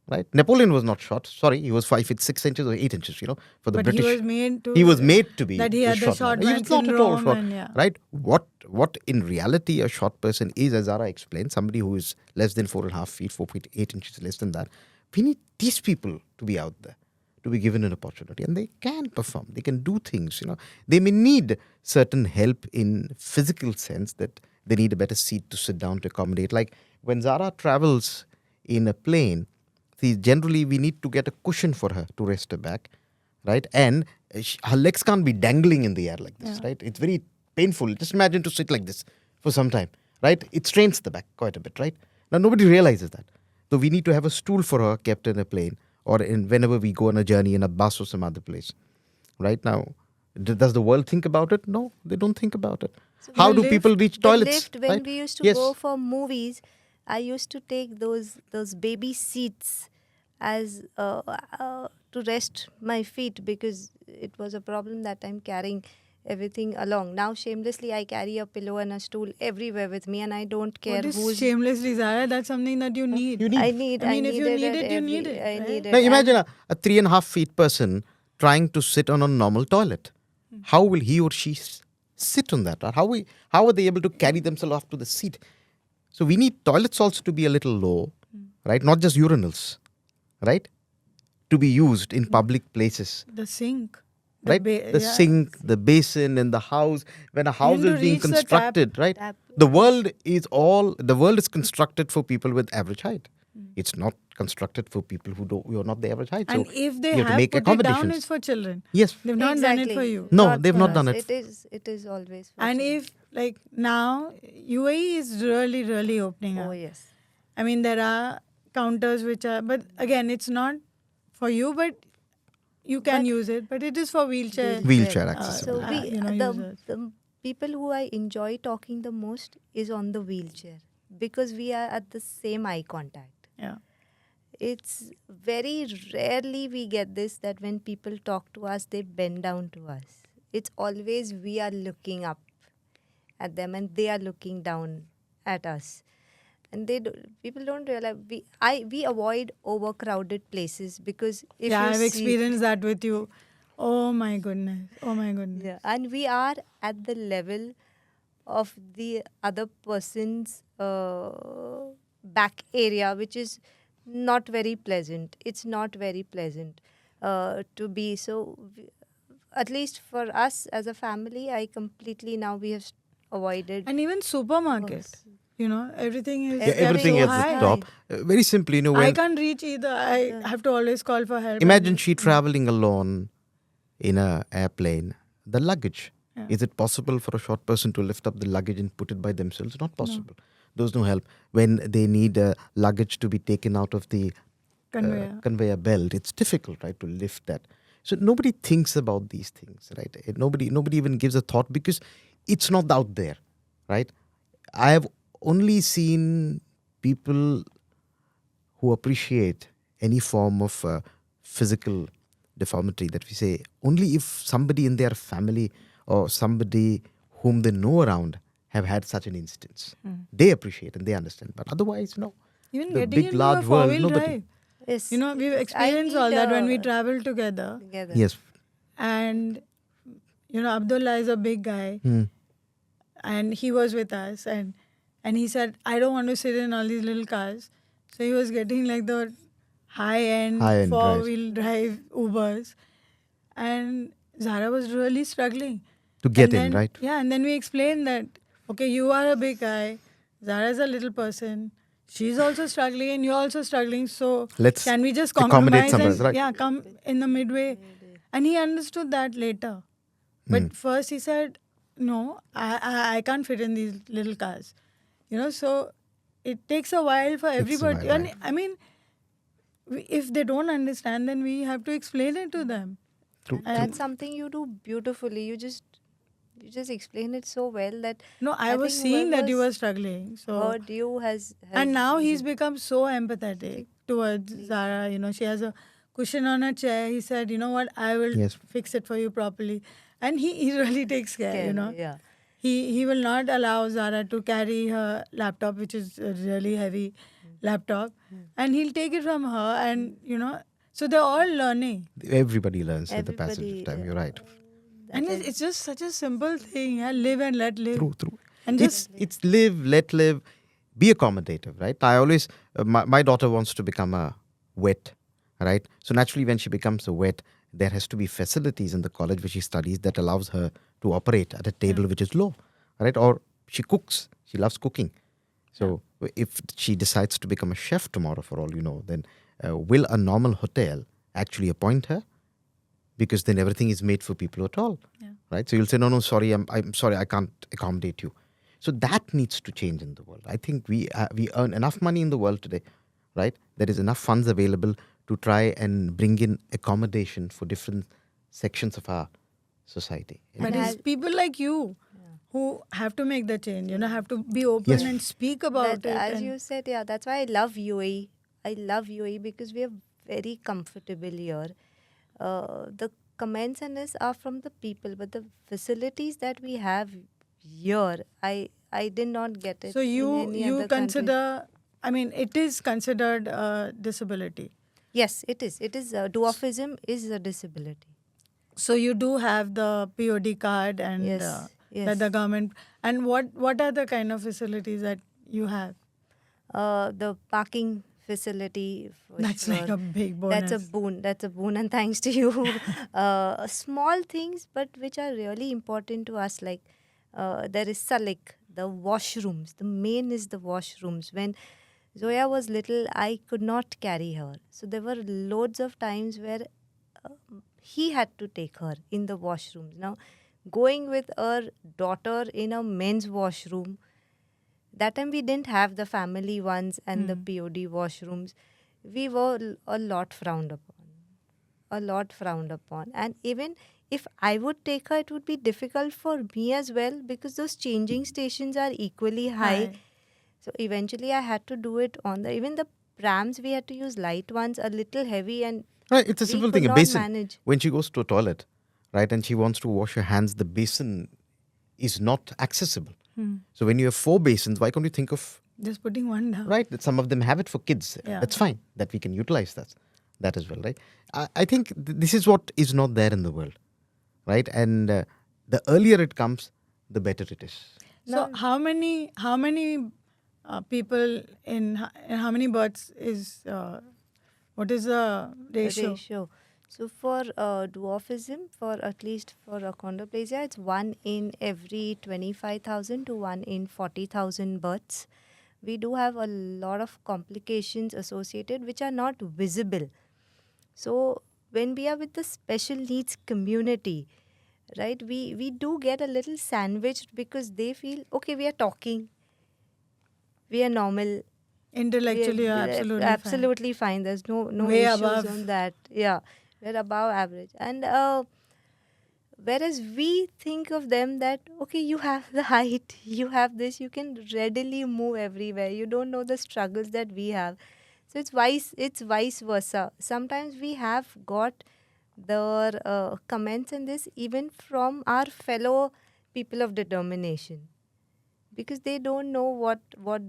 right? Napoleon was not short. Sorry, he was 5 feet 6 inches or 8 inches. For the But British, he was made to. he was made to be that he a had the short short man. He man was not at all syndrome short, and yeah. right? What in reality a short person is, as Zahra explained, somebody who is less than 4.5 feet, 4 feet 8 inches, less than that. We need these people to be out there, to be given an opportunity, and they can perform. They can do things. They may need certain help in physical sense, that they need a better seat to sit down to accommodate. Like when Zahra travels in a plane, see, generally we need to get a cushion for her to rest her back, right? And her legs can't be dangling in the air like this, Yeah. right? It's very painful. Just imagine to sit like this for some time, right? It strains the back quite a bit, right? Now nobody realizes that. So we need to have a stool for her kept in a plane, or whenever we go on a journey in a bus or some other place. Right now, does the world think about it? No, they don't think about it. So How The do people reach the toilets? lift, when Right? we used to Yes. go for movies, I used to take those baby seats as to rest my feet, because it was a problem that I'm carrying everything along. Now shamelessly I carry a pillow and a stool everywhere with me, and I don't care What is who's shamelessly, Zahra? That's something that you need. You need. I mean, if you needed need it, you every, need it. I right? need it. Now imagine And a 3.5 feet person trying to sit on a normal toilet. How will he or she sit on that? Or how are they able to carry themselves up to the seat? So we need toilets also to be a little low, right? Not just urinals, right? To be used in public places. The sink. Right, the yeah. sink, the basin in the house. When a house Even is to being reach the constructed, right, tap. the world is constructed for people with average height. It's not constructed for people who are not the average height. And So if they you have to have make put it down, accommodations. it's for children. Yes. They've not done it for you. No, they've for not us. done it. It is always for And children. if, like, now, UAE is really, really opening up. Oh yes. I mean, there are counters which are, but again, it's not for you, but you can But- use it. But it is for wheelchair. Wheelchair So accessibility. users. the people who I enjoy talking the most is on the wheelchair, because we are at the same eye contact. Yeah. It's very rarely we get this, that when people talk to us, they bend down to us. It's always we are looking up at them and they are looking down at us. And people don't realize we avoid overcrowded places, because if Yeah, you I've see, experienced that with you. Oh my goodness. Oh my goodness. yeah, and we are at the level of the other person's back area, which is not very pleasant. It's not very pleasant to be. So, at least for us as a family, I completely now we have avoided. And even supermarket. Everything is Yeah, kept everything so at high. the top. Very simply, I when can't reach either. I have to always call for help. imagine she traveling alone in a airplane, the luggage. Yeah. Is it possible for a short person to lift up the luggage and put it by themselves? Not possible. There's no help. When they need luggage to be taken out of the conveyor belt, it's difficult, right, to lift that. So nobody thinks about these things, right? Nobody even gives a thought, because it's not out there, right? I have only seen people who appreciate any form of physical deformity, that we say, only if somebody in their family or somebody whom they know around have had such an instance. They appreciate and they understand. But otherwise, no. Even The getting big, into large a world, four-wheel nobody. drive. Yes. We've I experienced all need, that when we travel together. together. Yes. And, Abdullah is a big guy. And he was with us. And he said, I don't want to sit in all these little cars. So he was getting like the high-end High-end four-wheel drive Ubers. And Zahra was really struggling. To get And in, then- right? Yeah, and then we explained that, okay, you are a big guy. Zahra's a little person. She's also struggling and you're also struggling. So Let's can we just accommodate compromise somewhere, and right? come in the midway? And he understood that later. But first he said, no, I can't fit in these little cars. So it takes a while for everybody. while, And right. I mean, if they don't understand, then we have to explain it to them. True. And that's something you do beautifully. You just explain it so well that No, I was think seeing that you were whoever's struggling. So heard you has and now he's become so empathetic towards Zahra. She has a cushion on her chair. He said, you know what, I will Yes. fix it for you properly. And he really takes care, Yeah. He will not allow Zahra to carry her laptop, which is really heavy. laptop, and he'll take it from her, and so they're all learning. Everybody learns with the passage of Everybody, time. You're right. And it's just such a simple thing, yeah. Live and let live. True. And It's live, let live, be accommodative, right? I always, my daughter wants to become a vet, right? So naturally, when she becomes a vet, there has to be facilities in the college where she studies that allows her to operate at a table which is low, right? Or she cooks. She loves cooking. So if she decides to become a chef tomorrow, for all you know, then will a normal hotel actually appoint her? Because then everything is made for people at all, right? So you'll say, no, sorry, I'm sorry, I can't accommodate you. So that needs to change in the world. I think we earn enough money in the world today, right? There is enough funds available to try and bring in accommodation for different sections of our society. But it's people like you who have to make the change, have to be open and speak about But it. as and you said, that's why I love UAE. I love UAE because we are very comfortable here. The comments and this are from the people, but the facilities that we have here, I did not get it. so in any you other country. consider, I mean, it is considered a disability. Yes, it is. It is dwarfism is a disability. So you do have the POD card and Yes, that the government. And what are the kind of facilities that you have? The parking facility. For That's sure. like a big bonus. That's a boon. That's a boon, and thanks to you. Small things, but which are really important to us. Like there is Salik, the washrooms. The main is the washrooms. When Zoya was little, I could not carry her. So there were loads of times where he had to take her in the washrooms. Now, going with our daughter in a men's washroom, that time we didn't have the family ones and the POD washrooms. We were a lot frowned upon. A lot frowned upon. And even if I would take her, it would be difficult for me as well because those changing stations are equally high. So eventually I had to do it on even the prams, we had to use light ones, a little heavy, and Right, it's a we simple could thing. A not basin. manage. When she goes to a toilet, right, and she wants to wash her hands, the basin is not accessible. So when you have 4 basins, why can't you think of Just putting one down. right? That some of them have it for kids. Yeah. That's fine. That we can utilize that as well, right? I think this is what is not there in the world, right? And the earlier it comes, the better it is. So how many people in how many births is what is the ratio? So for dwarfism, for at least for achondroplasia, it's 1 in every 25,000 to 1 in 40,000 births. We do have a lot of complications associated which are not visible. So when we are with the special needs community, right, we do get a little sandwiched because they feel, okay, we are talking, we are normal. Intellectually, We you're are absolutely fine. There's no Way issues above. on that. Yeah, we're above average. And whereas we think of them that, okay, you have the height, you have this, you can readily move everywhere. You don't know the struggles that we have. So it's vice versa. Sometimes we have got the comments in this even from our fellow people of determination, because they don't know what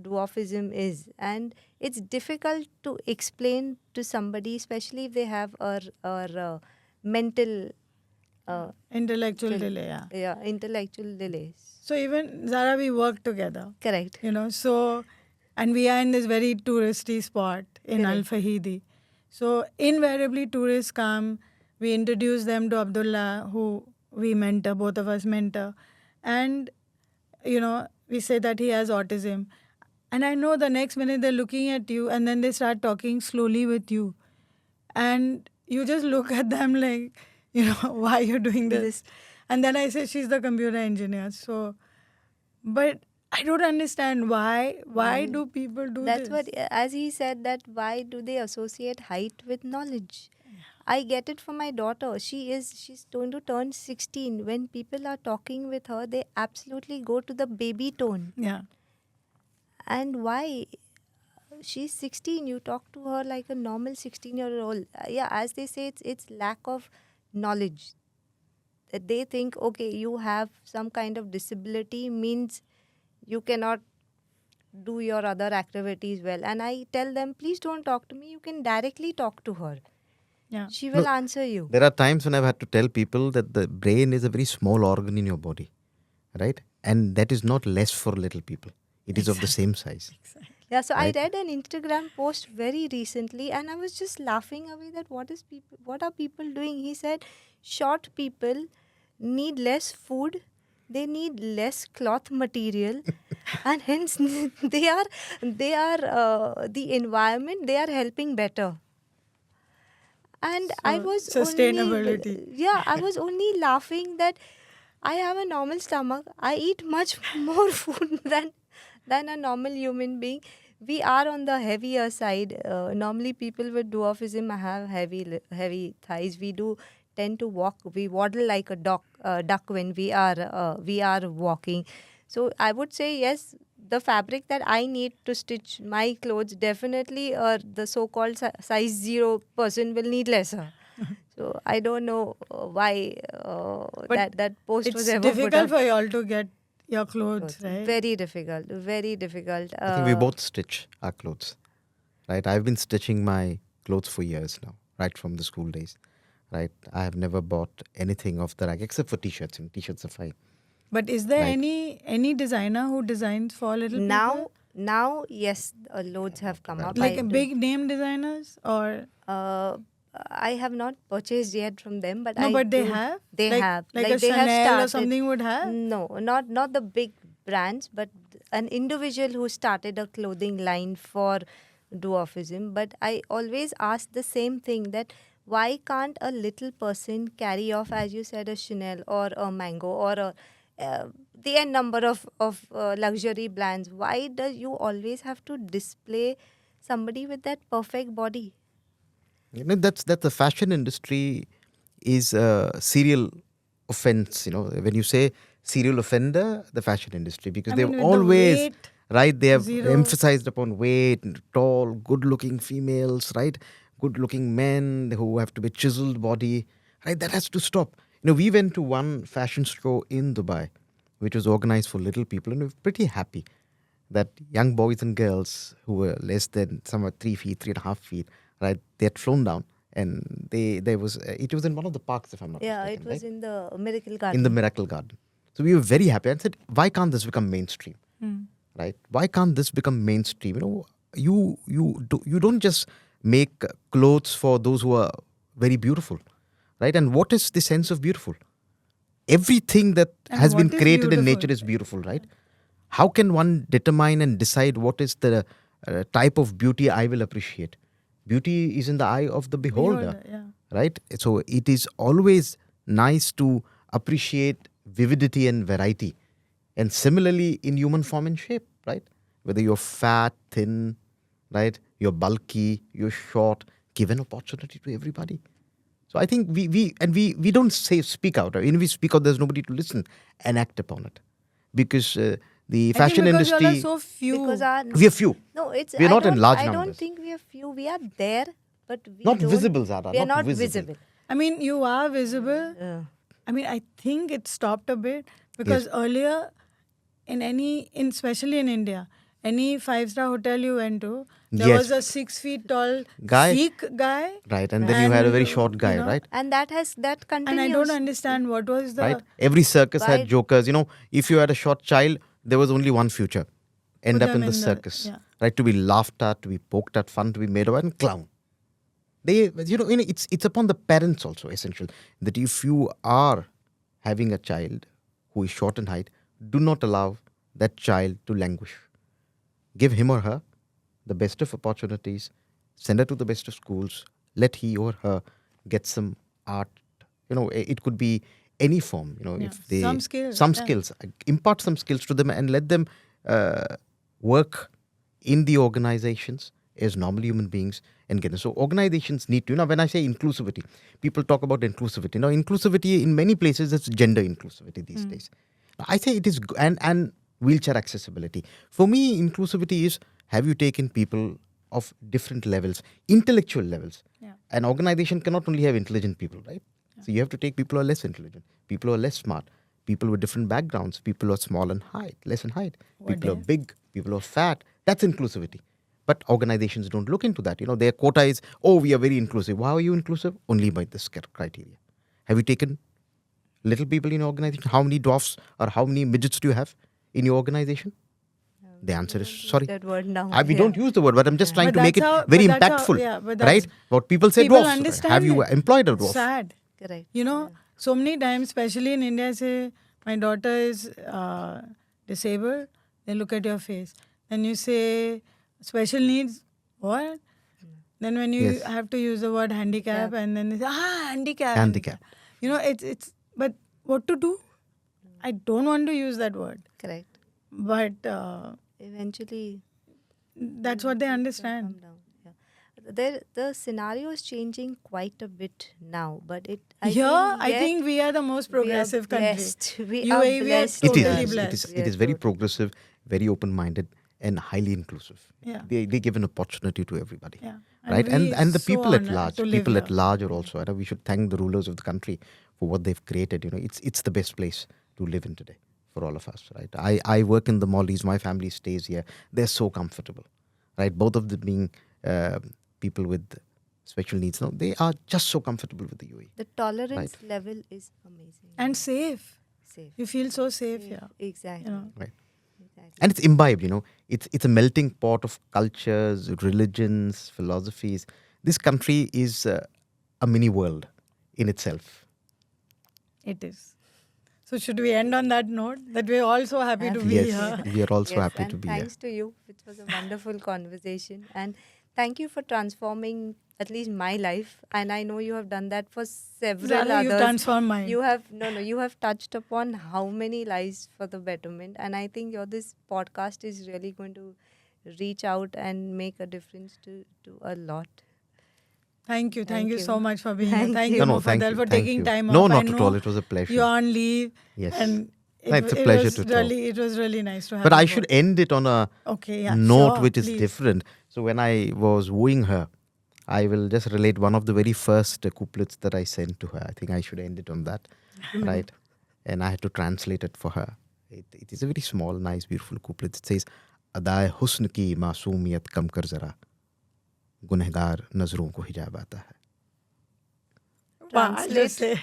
dwarfism is, and it's difficult to explain to somebody, especially if they have our mental intellectual delay. intellectual delays. So even Zara, we work together. Correct. So and we are in this very touristy spot in Al Fahidi. So invariably tourists come, we introduce them to Abdullah, who we mentor, both of us mentor, and we say that he has autism. And I know the next minute they're looking at you and then they start talking slowly with you. And you just look at them like, why are you doing this? And then I say, she's the computer engineer. So, but I don't understand why do people do That's this? what, as he said, that why do they associate height with knowledge? I get it from my daughter. She's going to turn 16. When people are talking with her, they absolutely go to the baby tone. Yeah. And why? She's 16. You talk to her like a normal 16-year-old. Yeah, as they say, it's lack of knowledge. That they think, okay, you have some kind of disability means you cannot do your other activities well. And I tell them, please don't talk to me. You can directly talk to her. Yeah. She will answer you. There are times when I've had to tell people that the brain is a very small organ in your body, right? And that is not less for little people. It is of the same size. Yeah, so Right. I read an Instagram post very recently and I was just laughing away that what are people doing? He said short people need less food, they need less cloth material and hence they are the environment they are helping better. And I So, was sustainability. I was only laughing that I have a normal stomach. I eat much more food than a normal human being. We are on the heavier side. Normally, people with dwarfism have heavy thighs. We do tend to walk. We waddle like a duck when we are walking. So I would say yes. The fabric that I need to stitch my clothes definitely, the so-called size 0 person will need lesser. So I don't know why But that post was It's ever put difficult up. for you all to get your clothes, right? Very difficult, very difficult. I think we both stitch our clothes, right? I've been stitching my clothes for years now, right from the school days, right? I have never bought anything off the rack except for t-shirts, and t-shirts are fine. But is there Right. any designer who designs for little people? Now, yes, loads have come up. Like I do. big name designers or I have not purchased yet from them, but no? I But they do. have. They like, have. like a they have Chanel or started. something would have. No, not the big brands, but an individual who started a clothing line for dwarfism. But I always ask the same thing, that why can't a little person carry off, as you said, a Chanel or a Mango or the n number of luxury brands? Why do you always have to display somebody with that perfect body? You know, that's the fashion industry is a serial offense. You know, when you say serial offender, the fashion industry, because I they've mean, with the always weight, right. They have 0. emphasized upon weight, tall, good-looking females, right? Good-looking men who have to be chiseled body, right? That has to stop. You know, we went to one fashion show in Dubai, which was organized for little people, and we were pretty happy that young boys and girls who were less than somewhere 3 feet, 3.5 feet, right? They had flown down, and there was it was in one of the parks, if I'm not Yeah, mistaken, it was right? in the Miracle Garden. In the Miracle Garden. So we were very happy and said, why can't this become mainstream, right? Why can't this become mainstream? You know, you don't just make clothes for those who are very beautiful, right? And what is the sense of beautiful? Everything that And has been what is created in beautiful? nature is beautiful, right? How can one determine and decide what is the type of beauty I will appreciate? Beauty is in the eye of the beholder, yeah. right? So it is always nice to appreciate vividity and variety. And similarly in human form and shape, right? Whether you're fat, thin, right? You're bulky, you're short, give an opportunity to everybody. So I think we don't say speak out. When we speak out, there's nobody to listen and act upon it, because the I think fashion because y'all are industry, so few. Because our we are few. no, it's We are not in large I numbers. don't think we are few. We are there, but we Not don't. visible, Zahra, We are not not visible. visible. I mean, you are visible. I mean, I think it stopped a bit because earlier, especially in India, any 5-star hotel you went to, there Yes. was a 6 feet tall Guy. Sikh guy, Right, and then you had a very And, short guy, you know, right? And that continues. and I don't understand what was the Right. Every circus Why- had jokers. You know, if you had a short child, there was only one future: end Put up them in the in the- circus, yeah. right? To be laughed at, to be poked at, fun to be made of, and clown. It's upon the parents also essential that if you are having a child who is short in height, do not allow that child to languish. Give him or her the best of opportunities, send her to the best of schools, let he or her get some art. You know, it could be any form. You know, Yeah, if they some skills, yeah. impart some skills to them and let them work in the organizations as normal human beings and get it. So organizations need to, when I say inclusivity, people talk about inclusivity. Now, inclusivity in many places is gender inclusivity these days. I say it is, and wheelchair accessibility. For me, inclusivity is, have you taken people of different levels, intellectual levels? Yeah. An organization cannot only have intelligent people, right? So you have to take people who are less intelligent, people who are less smart, people with different backgrounds. People who are small in height, less in height. People who are if? big, people who are fat. That's inclusivity. But organizations don't look into that. Their quota is, oh, we are very inclusive. How are you inclusive? Only by this criteria. Have you taken little people in your organization? How many dwarfs or how many midgets do you have in your organization? The answer is sorry. That word now. We don't use the word, but I'm just trying But to make that's it how- very but that's how- impactful. yeah, but that's- right? What people say People dwarfs. understand Have you it. employed a It's dwarf? sad. Correct. So many times, especially in India, say, my daughter is disabled, they look at your face. Then you say, special needs, what? Then when you Yes. have to use the word handicap, and then they say, handicap. Handicap. It's, but what to do? I don't want to use that word. Correct. But Eventually, that's what they understand. come down. Yeah. The scenario is changing quite a bit now, but I think we are the most progressive country. blessed. We UAE, are we are blessed. It totally is. blessed. It is very progressive, very open-minded, and highly inclusive. Yeah. They give an opportunity to everybody. Yeah. Right? we And the so people at honored large. to live People at here. large are also. We should thank the rulers of the country for what they've created. It's the best place to live in today for all of us. Right? I work in the Maldives. My family stays here. They're so comfortable. Right? Both of them being people with special needs. No, they are just so comfortable with the UAE. The tolerance level is amazing. And safe. Safe. You feel so safe here. Exactly. Right. Exactly. And it's imbibed, it's a melting pot of cultures, religions, philosophies. This country is a mini world in itself. It is. So should we end on that note? That we're all so happy to be Yes, here. we are also happy and to be here. thanks to you. It was a wonderful conversation. And thank you for transforming at least my life. And I know you have done that for several Zahra, you others. transformed mine. You have you have touched upon how many lives for the betterment. And I think this podcast is really going to reach out and make a difference to a lot. Thank you. Thank Thank you you. so much for being here. Thank Thank you. you, No, thank Mufaddal, you, for thank taking you. time No, off. not I at know all. It was a pleasure. You're on leave. Yes. And It's a pleasure to talk. It was really nice to have But you I both. should end it on a Okay, yeah, note sure, which is please. different. So when I was wooing her, I will just relate one of the very first couplets that I sent to her. I think I should end it on that, right? And I had to translate it for her. It is a very small, nice, beautiful couplet. It says, "Adaए हुस्न की मासूमियत कम कर जरा, गुनहगार नजरों को हिजाब आता है." I'll just say,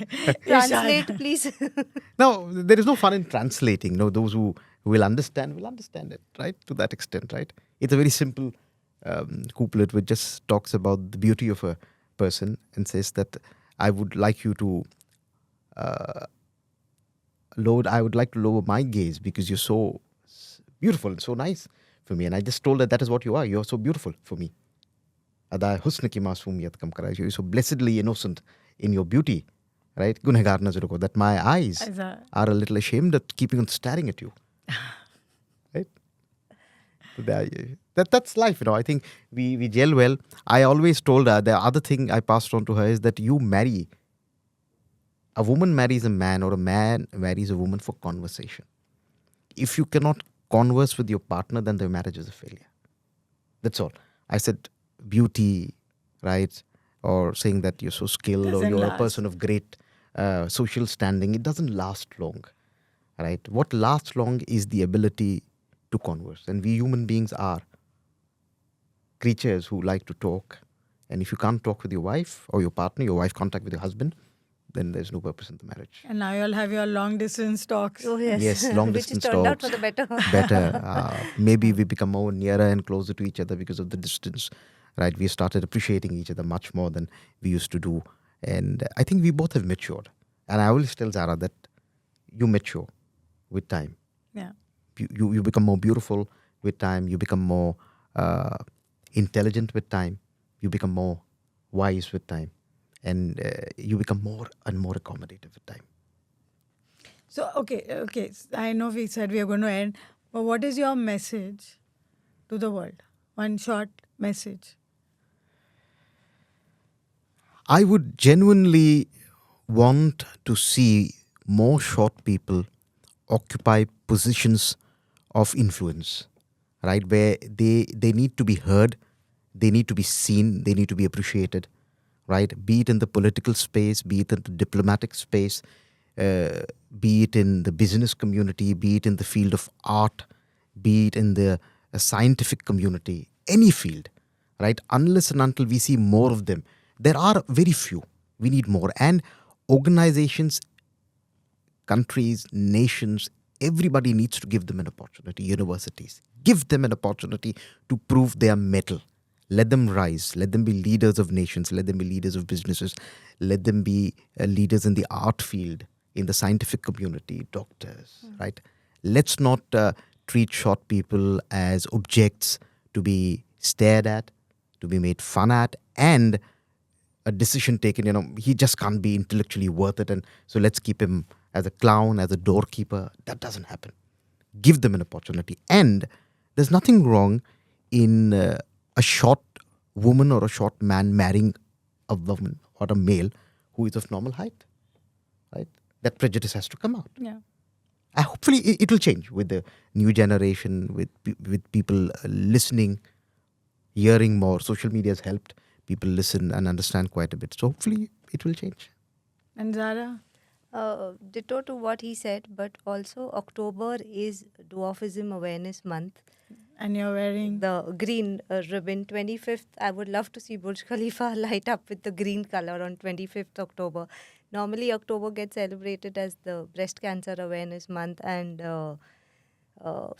Translate, please. Now, there is no fun in translating. Those who will understand it, right? To that extent, right? It's a very simple couplet which just talks about the beauty of a person and says that I would like you to I would like to lower my gaze because you're so beautiful and so nice for me. And I just told her that is what you are. You're so beautiful for me. Ada husn ki masoomiyat kam kara. You're so blessedly innocent in your beauty, right? Gunehgar nazar ko, that my eyes are a little ashamed at keeping on staring at you, right? That's life, I think we gel well. I always told her, the other thing I passed on to her is that a woman marries a man or a man marries a woman for conversation. If you cannot converse with your partner, then the marriage is a failure. That's all. I said beauty, right? Or saying that you're so skilled or you're a person of great social standing. It doesn't last long, right? What lasts long is the ability to converse. And we human beings are creatures who like to talk. And if you can't talk with your wife or your partner, your wife contact with your husband, then there's no purpose in the marriage. And now you'll have your long distance talks. Oh, yes. Yes, long Which distance has turned out talks. for the better. Better. Maybe we become more nearer and closer to each other because of the distance, right? We started appreciating each other much more than we used to do. And I think we both have matured. And I always tell Zahra that you mature with time. Yeah. You become more beautiful with time. You become more intelligent with time. You become more wise with time. And you become more and more accommodative with time. So, okay. I know we said we are going to end, but what is your message to the world? One short message. I would genuinely want to see more short people occupy positions of influence, right? Where they need to be heard, they need to be seen, they need to be appreciated, right? Be it in the political space, be it in the diplomatic space, be it in the business community, be it in the field of art, be it in the scientific community, any field, right? Unless and until we see more of them, there are very few. We need more. And organizations, countries, nations, everybody needs to give them an opportunity. Universities, give them an opportunity to prove their mettle. Let them rise. Let them be leaders of nations. Let them be leaders of businesses. Let them be leaders in the art field, in the scientific community, doctors, right? Let's not treat short people as objects to be stared at, to be made fun at, and a decision taken, he just can't be intellectually worth it. And so let's keep him as a clown, as a doorkeeper. That doesn't happen. Give them an opportunity. And there's nothing wrong in a short woman or a short man marrying a woman or a male who is of normal height, right? That prejudice has to come out. Yeah. Hopefully it will change with the new generation, with people listening, hearing more. Social media has helped people listen and understand quite a bit. So hopefully it will change. And Zahra? Ditto to what he said, but also October is Dwarfism Awareness Month. And you're wearing The green ribbon, 25th. I would love to see Burj Khalifa light up with the green color on 25th October. Normally, October gets celebrated as the Breast Cancer Awareness Month, and so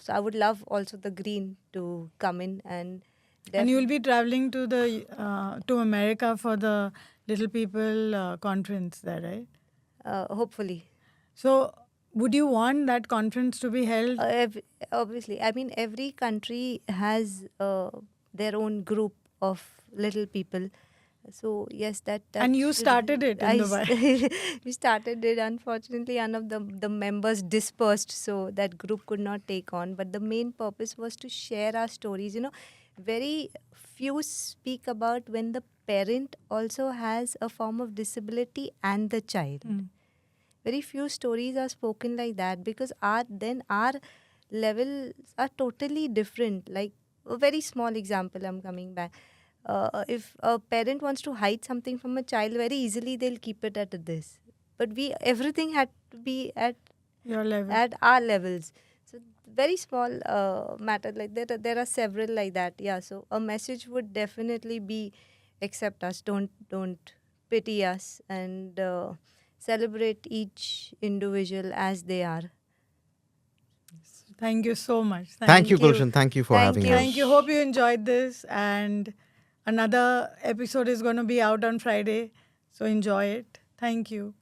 I would love also the green to come in. And you'll be traveling to to America for the Little People conference there, right? Hopefully. So would you want that conference to be held? Obviously, I mean, every country has their own group of little people. So yes, that And you should- started it in Dubai. We started it. Unfortunately, none of the members dispersed, so that group could not take on. But the main purpose was to share our stories. Very few speak about when the parent also has a form of disability and the child. Very few stories are spoken like that, because our levels are totally different. Like a very small example, I'm coming back. If a parent wants to hide something from a child, very easily they'll keep it at this. But everything had to be at Your level. at our levels. So very small matter, like there are several like that. Yeah. So a message would definitely be, accept us, don't pity us, and celebrate each individual as they are. Thank you so much. Thank you, you. Gulshan. Thank you for Thank having you. us. Thank you. Hope you enjoyed this. And another episode is going to be out on Friday. So enjoy it. Thank you.